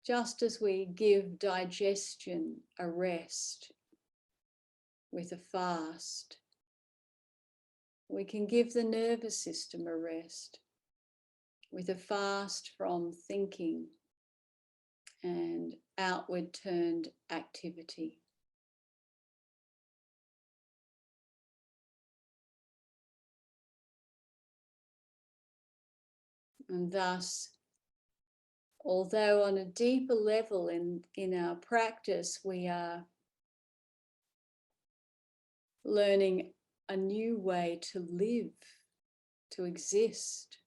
Just as we give digestion a rest with a fast, we can give the nervous system a rest with a fast from thinking and outward turned activity. And thus, although on a deeper level in our practice, we are learning a new way to live, to exist,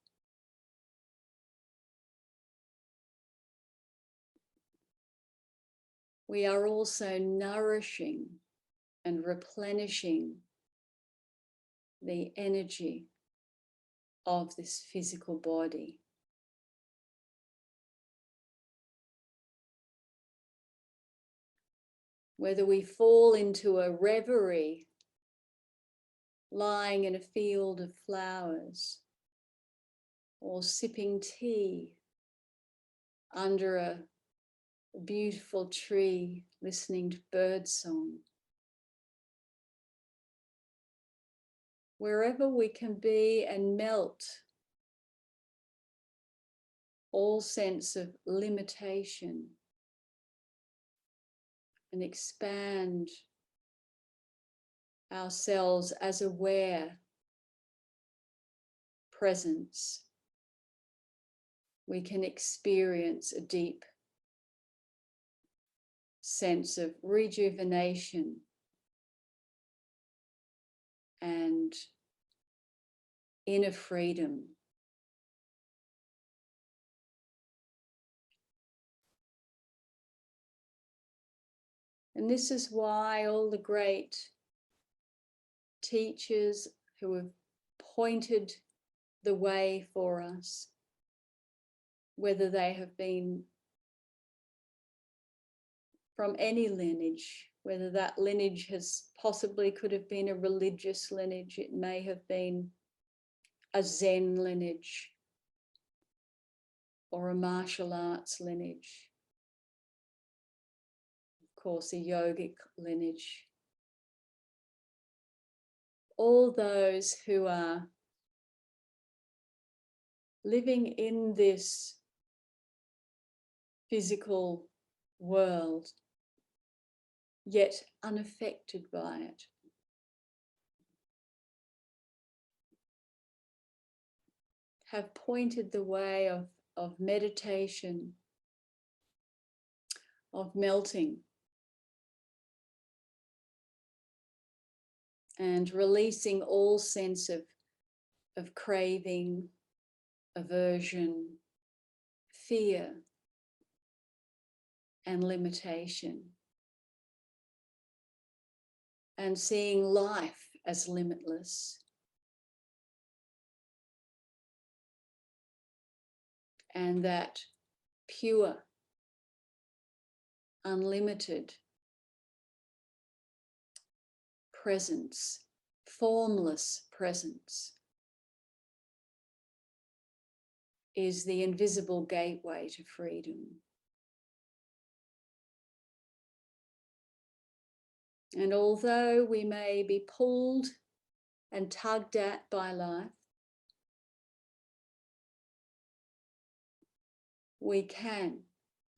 we are also nourishing and replenishing the energy of this physical body. Whether we fall into a reverie, lying in a field of flowers, or sipping tea under a beautiful tree, listening to birdsong. Wherever we can be and melt all sense of limitation and expand ourselves as aware presence, we can experience a deep sense of rejuvenation and inner freedom. And this is why all the great teachers who have pointed the way for us, whether they have been from any lineage, whether that lineage has possibly could have been a religious lineage, it may have been a Zen lineage or a martial arts lineage, of course a yogic lineage. All those who are living in this physical world, yet unaffected by it, have pointed the way of meditation, of melting, and releasing all sense of craving, aversion, fear, and limitation, and seeing life as limitless. And that pure, unlimited presence, formless presence, is the invisible gateway to freedom. And although we may be pulled and tugged at by life, we can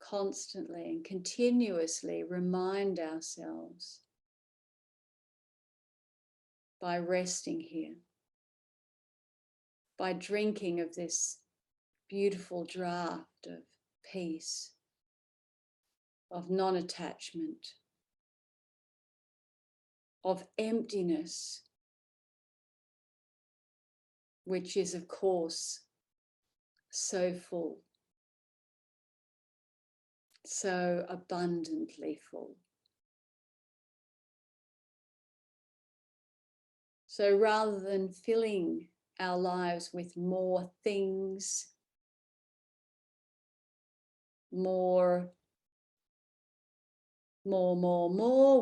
constantly and continuously remind ourselves by resting here, by drinking of this beautiful draught of peace, of non-attachment, of emptiness, which is, of course, so full, so abundantly full. So rather than filling our lives with more things, more,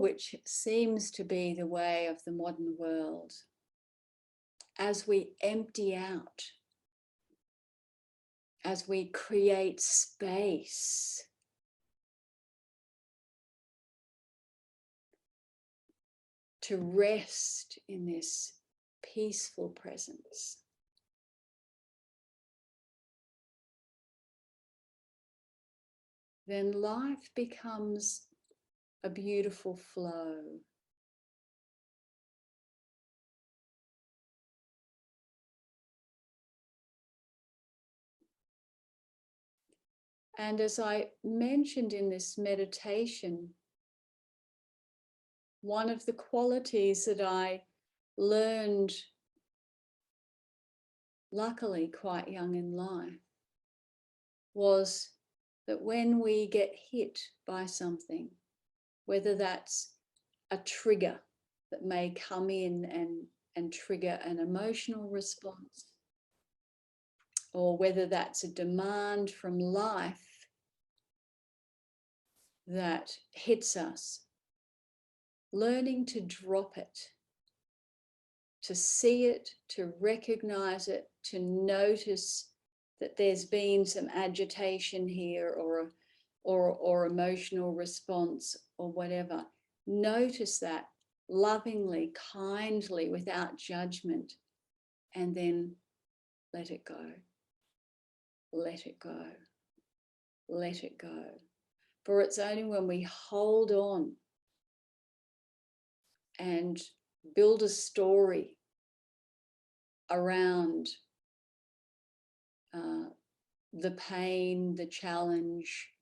which seems to be the way of the modern world, as we empty out, as we create space to rest in this peaceful presence. Then life becomes a beautiful flow. And as I mentioned in this meditation, one of the qualities that I learned, luckily quite young in life, was that when we get hit by something, whether that's a trigger that may come in and trigger an emotional response, or whether that's a demand from life that hits us, learning to drop it, to see it, to recognize it, to notice that there's been some agitation here or emotional response or whatever. Notice that lovingly, kindly, without judgment, and then let it go. Let it go. Let it go. For it's only when we hold on and build a story around the pain, the challenge,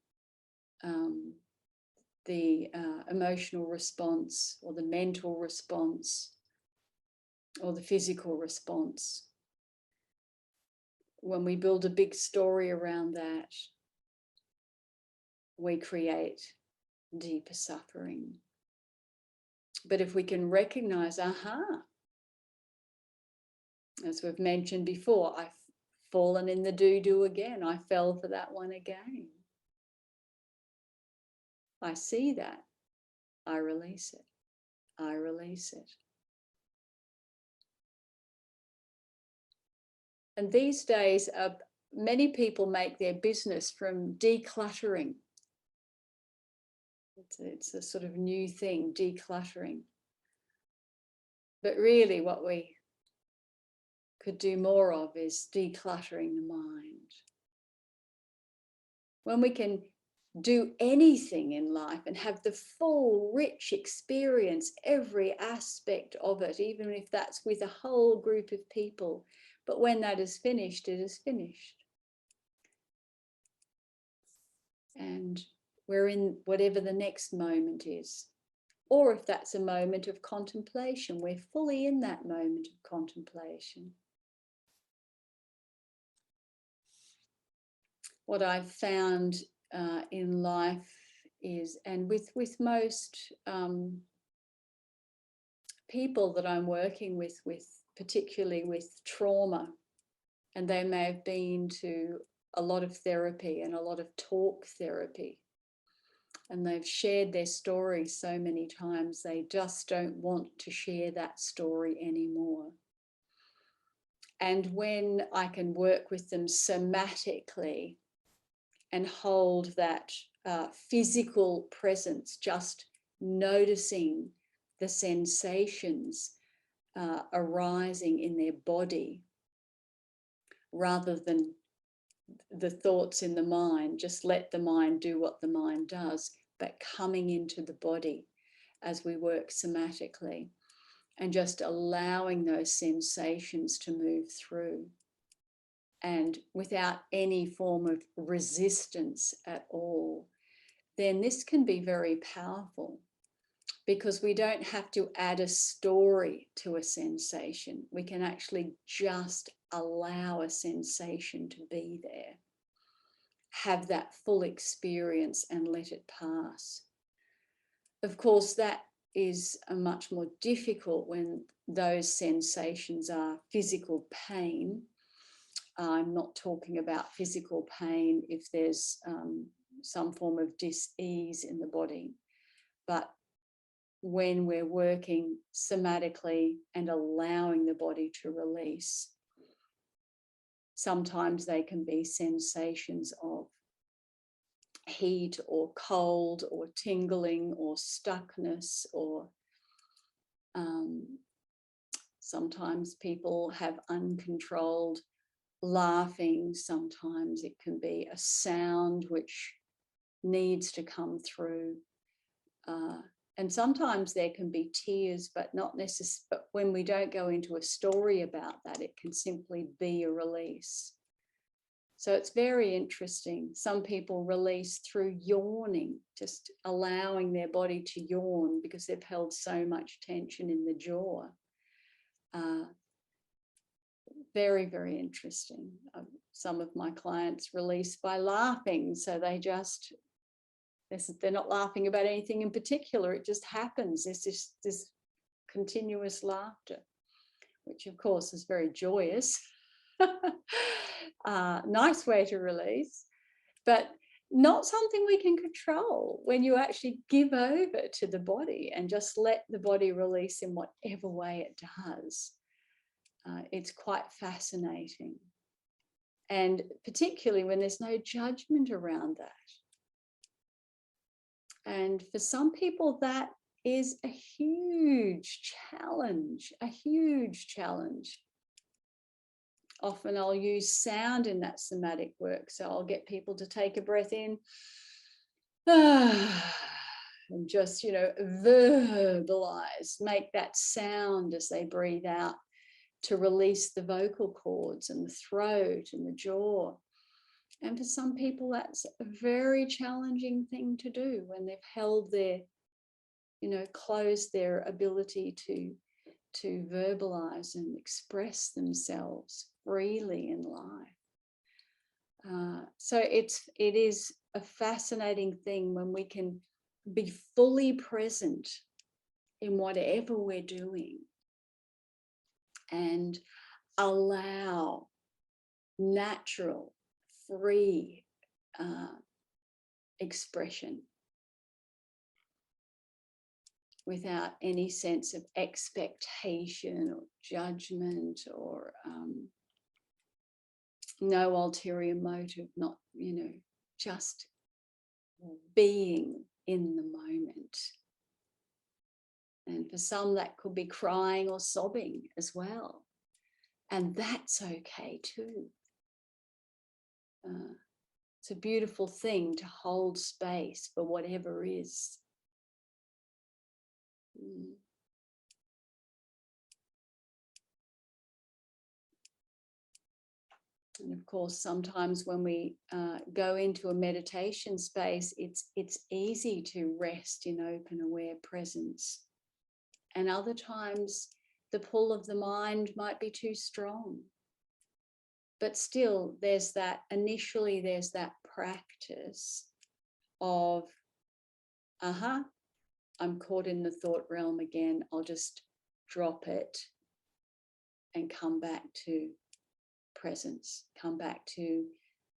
the emotional response or the mental response or the physical response. When we build a big story around that, we create deeper suffering. But if we can recognize, as we've mentioned before, I've fallen in the do-do again. I fell for that one again. I see that. I release it. I release it. And these days, many people make their business from decluttering. It's a sort of new thing, decluttering. But really what we could do more of is decluttering the mind. When we can do anything in life and have the full, rich experience, every aspect of it, even if that's with a whole group of people. But when that is finished, it is finished. And we're in whatever the next moment is. Or if that's a moment of contemplation, we're fully in that moment of contemplation. What I've found in life is, and with most people that I'm working with particularly with trauma, and they may have been to a lot of therapy and a lot of talk therapy, and they've shared their story so many times, they just don't want to share that story anymore. And when I can work with them somatically and hold that physical presence, just noticing the sensations arising in their body rather than the thoughts in the mind, just let the mind do what the mind does, but coming into the body as we work somatically and just allowing those sensations to move through. And without any form of resistance at all, then this can be very powerful because we don't have to add a story to a sensation. We can actually just allow a sensation to be there, have that full experience and let it pass. Of course, that is much more difficult when those sensations are physical pain. I'm not talking about physical pain if there's some form of dis-ease in the body, but when we're working somatically and allowing the body to release, sometimes they can be sensations of heat or cold or tingling or stuckness or Sometimes people have uncontrolled laughing. Sometimes it can be a sound which needs to come through. And sometimes there can be tears, but not necessarily. But when we don't go into a story about that, it can simply be a release. So it's very interesting. Some people release through yawning, just allowing their body to yawn because they've held so much tension in the jaw. Very, very interesting. Some of my clients release by laughing. So they're not laughing about anything in particular. It just happens. There's this continuous laughter, which of course is very joyous. Nice way to release, but not something we can control when you actually give over to the body and just let the body release in whatever way it does. It's quite fascinating. And particularly when there's no judgment around that. And for some people, that is a huge challenge, Often I'll use sound in that somatic work. So I'll get people to take a breath in and just, verbalize, make that sound as they breathe out to release the vocal cords and the throat and the jaw. And for some people, that's a very challenging thing to do when they've held their, closed their ability to verbalize and express themselves freely in life. So it is a fascinating thing when we can be fully present in whatever we're doing and allow natural, free expression without any sense of expectation or judgment or no ulterior motive, not, just being in the moment. And for some, that could be crying or sobbing as well. And that's okay too. It's a beautiful thing to hold space for whatever is. And of course, sometimes when we go into a meditation space, it's easy to rest in open, aware presence. And other times, the pull of the mind might be too strong. But still, there's that practice of, I'm caught in the thought realm again. I'll just drop it and come back to presence, come back to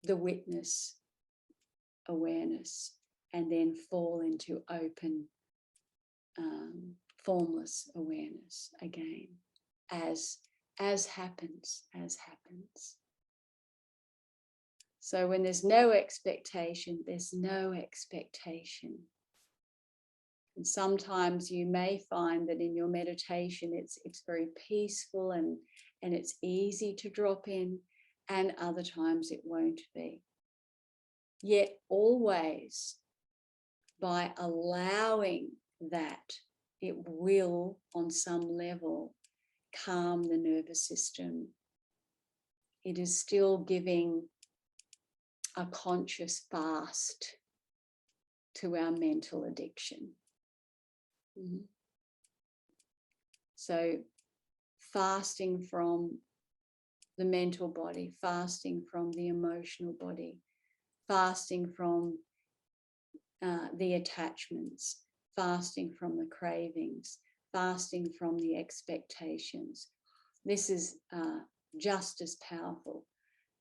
the witness awareness, and then fall into open, formless awareness again, as happens. So when there's no expectation, there's no expectation. And sometimes you may find that in your meditation, it's very peaceful and it's easy to drop in, and other times it won't be. Yet always, by allowing that, it will, on some level, calm the nervous system. It is still giving a conscious fast to our mental addiction. So fasting from the mental body, fasting from the emotional body, fasting from the attachments, fasting from the cravings, fasting from the expectations. This is just as powerful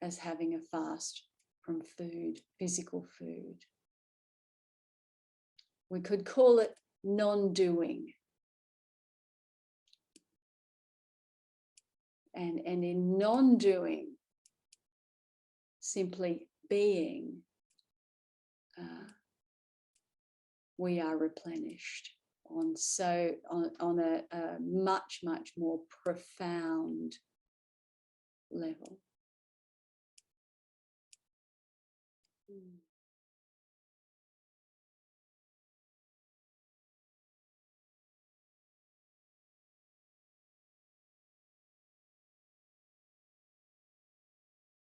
as having a fast from food, physical food. We could call it non-doing. And in non-doing, simply being, we are replenished on a much more profound level.